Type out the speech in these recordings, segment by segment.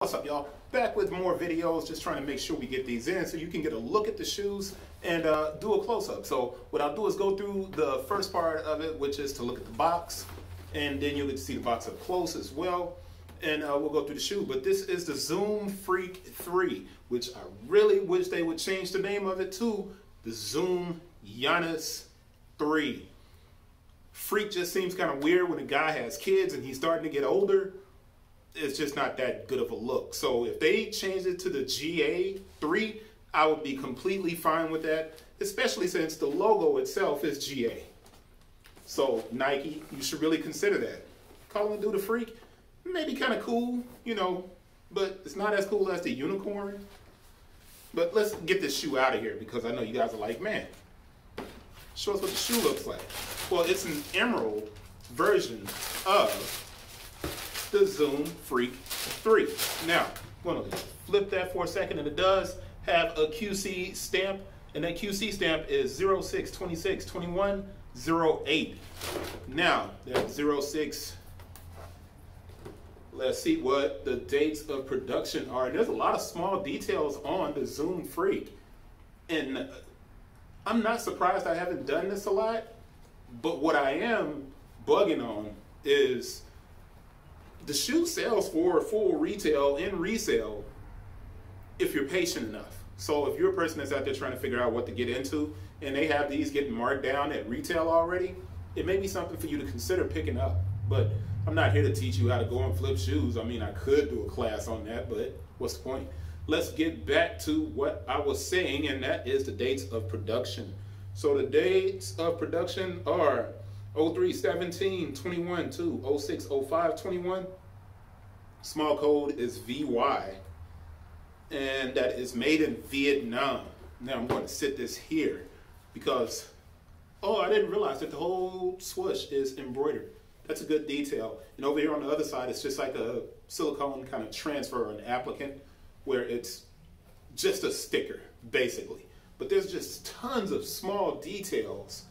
What's up, y'all? Back with more videos, just trying to make sure we get these in so you can get a look at the shoes and do a close-up. So what I'll do is go through the first part of it, which is to look at the box, and then you'll get to see the box up close as well, and we'll go through the shoe. But this is the Zoom Freak 3, which I really wish they would change the name of it to the Zoom Giannis 3. Freak just seems kind of weird when a guy has kids and he's starting to get older. It's just not that good of a look. So if they changed it to the GA3, I would be completely fine with that, especially since the logo itself is GA. So Nike, you should really consider that. Calling a dude a freak, maybe kind of cool, you know, but it's not as cool as the unicorn. But let's get this shoe out of here because I know you guys are like, man, show us what the shoe looks like. Well, it's an emerald version of the Zoom Freak 3. Now, I'm going to flip that for a second, and it does have a QC stamp, and that QC stamp is 06262108. Now, that 06, let's see what the dates of production are. And there's a lot of small details on the Zoom Freak, and I'm not surprised I haven't done this a lot, but what I am bugging on is the shoe sells for full retail and resale if you're patient enough. So if you're a person that's out there trying to figure out what to get into and they have these getting marked down at retail already, it may be something for you to consider picking up. But I'm not here to teach you how to go and flip shoes. I mean, I could do a class on that, but what's the point? Let's get back to what I was saying, and that is the dates of production. So the dates of production are 03/17/21 to 06/05/21. Small code is VY, and that is made in Vietnam. Now I'm going to sit this here because, oh, I didn't realize that the whole swoosh is embroidered. That's a good detail. And over here on the other side, it's just like a silicone kind of transfer or an applicant where it's just a sticker, basically. But there's just tons of small details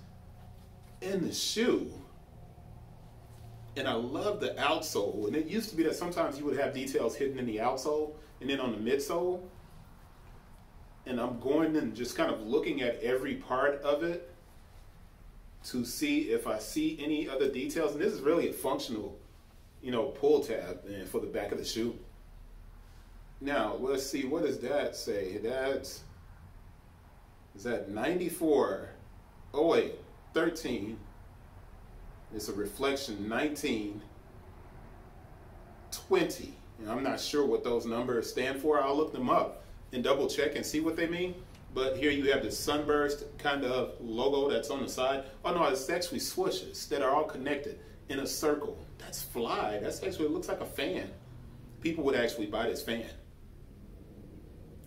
in the shoe, and I love the outsole. And it used to be that sometimes you would have details hidden in the outsole and then on the midsole, and I'm going and just kind of looking at every part of it to see if I see any other details. And this is really a functional, you know, pull tab and for the back of the shoe. Now let's see, what does that say? Is that 94/08/13? It's a reflection 19/20. And I'm not sure what those numbers stand for. I'll look them up and double check and see what they mean. But here you have the sunburst kind of logo that's on the side. Oh no, it's actually swooshes that are all connected in a circle. That's fly. That's actually, it looks like a fan. People would actually buy this fan.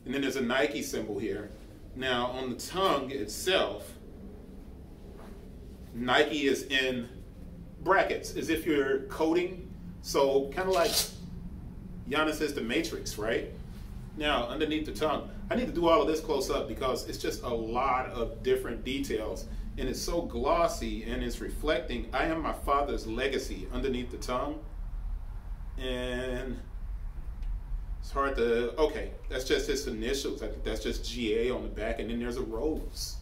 And then there's a Nike symbol here. Now on the tongue itself, Nike is in brackets as if you're coding. So kind of like Giannis is the Matrix, right? Now underneath the tongue, I need to do all of this close up because it's just a lot of different details, and it's so glossy and it's reflecting I am my father's legacy underneath the tongue. And it's hard to, okay, that's just his initials. I think that's just GA on the back, and then there's a rose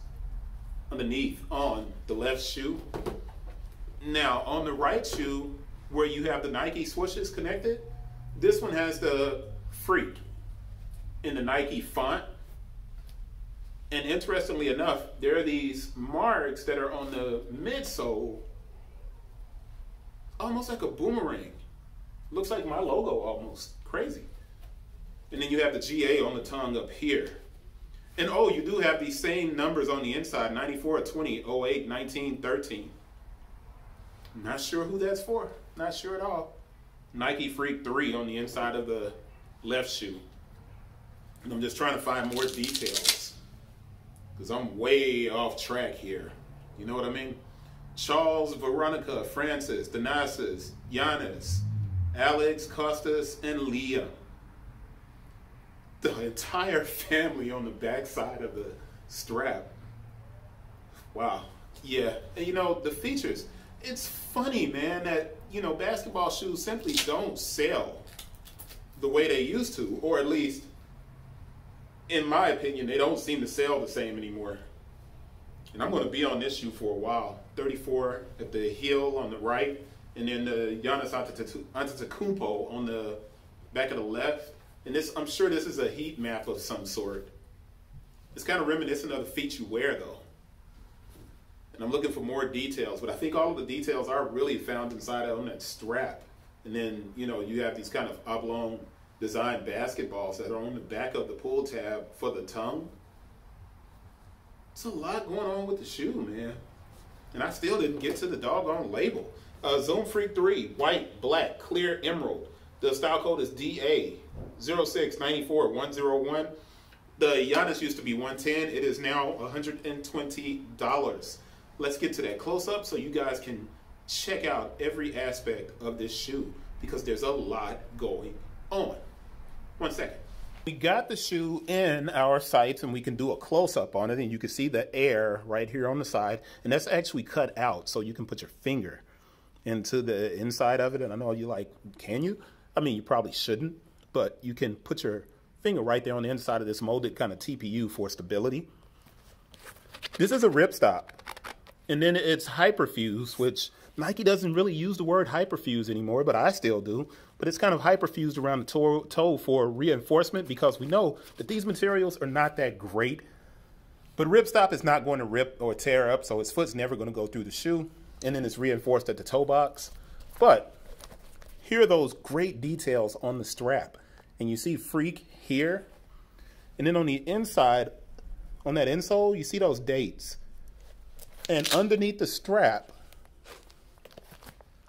underneath on the left shoe. Now on the right shoe, where you have the Nike swooshes connected, this one has the Freak in the Nike font. And interestingly enough, there are these marks that are on the midsole, almost like a boomerang. Looks like my logo almost. Crazy. And then you have the GA on the tongue up here. And oh, you do have these same numbers on the inside, 94/20/08/19/13. Not sure who that's for. Not sure at all. Nike Freak 3 on the inside of the left shoe. And I'm just trying to find more details because I'm way off track here. You know what I mean? Charles, Veronica, Francis, Danasis, Giannis, Alex, Costas, and Leah. The entire family on the back side of the strap. Wow. Yeah. And you know, the features, it's funny, man, that, you know, basketball shoes simply don't sell the way they used to, or at least, in my opinion, they don't seem to sell the same anymore. And I'm going to be on this shoe for a while. 34 at the heel on the right, and then the Giannis Antetokounmpo on the back of the left. And this, I'm sure this is a heat map of some sort. It's kind of reminiscent of the feet you wear, though. And I'm looking for more details, but I think all of the details are really found inside on that strap. And then, you know, you have these kind of oblong design basketballs that are on the back of the pull tab for the tongue. It's a lot going on with the shoe, man. And I still didn't get to the doggone label. Zoom Freak 3, white, black, clear, emerald. The style code is DA0694-101. The Giannis used to be $110. It is now $120. Let's get to that close-up so you guys can check out every aspect of this shoe, because there's a lot going on. 1 second. We got the shoe in our sights, and we can do a close-up on it, and you can see the air right here on the side, and that's actually cut out so you can put your finger into the inside of it. And I know you're like, can you? I mean, you probably shouldn't, but you can put your finger right there on the inside of this molded kind of TPU for stability. This is a ripstop, and then it's Hyperfuse, which Nike doesn't really use the word Hyperfuse anymore, but I still do. But it's kind of hyperfused around the toe for reinforcement, because we know that these materials are not that great. But ripstop is not going to rip or tear up, so its foot's never going to go through the shoe. And then it's reinforced at the toe box. But here are those great details on the strap. And you see Freak here. And then on the inside, on that insole, you see those dates. And underneath the strap,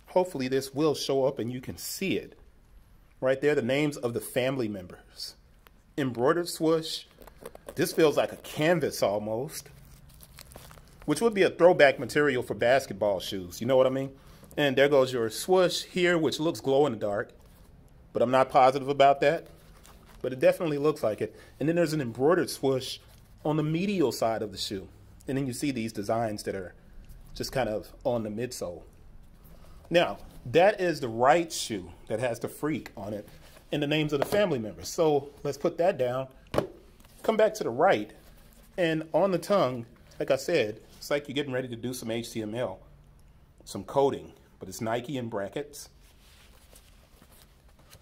hopefully this will show up and you can see it. Right there, the names of the family members. Embroidered swoosh. This feels like a canvas almost, which would be a throwback material for basketball shoes. You know what I mean? And there goes your swoosh here, which looks glow in the dark, but I'm not positive about that. But it definitely looks like it. And then there's an embroidered swoosh on the medial side of the shoe. And then you see these designs that are just kind of on the midsole. Now, that is the right shoe that has the Freak on it and the names of the family members. So let's put that down. Come back to the right. And on the tongue, like I said, it's like you're getting ready to do some HTML, some coding, but it's Nike in brackets.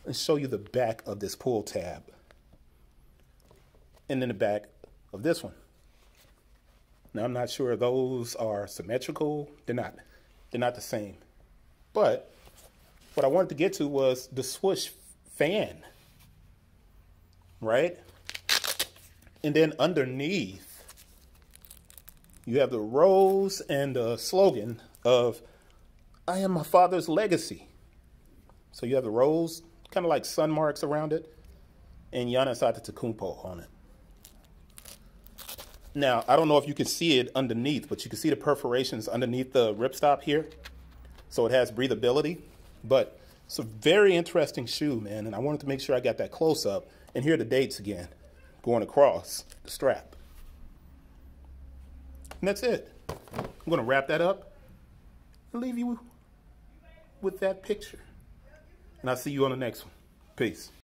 Let's show you the back of this pull tab. And then the back of this one. Now, I'm not sure those are symmetrical. They're not. They're not the same. But what I wanted to get to was the swoosh fan, right? And then underneath, you have the rose and the slogan of, I am my father's legacy. So you have the rose, kind of like sun marks around it, and Giannis Antetokounmpo on it. Now, I don't know if you can see it underneath, but you can see the perforations underneath the ripstop here. So it has breathability, but it's a very interesting shoe, man. And I wanted to make sure I got that close up. And here are the dates again, going across the strap. And that's it. I'm going to wrap that up and leave you with that picture. And I'll see you on the next one. Peace.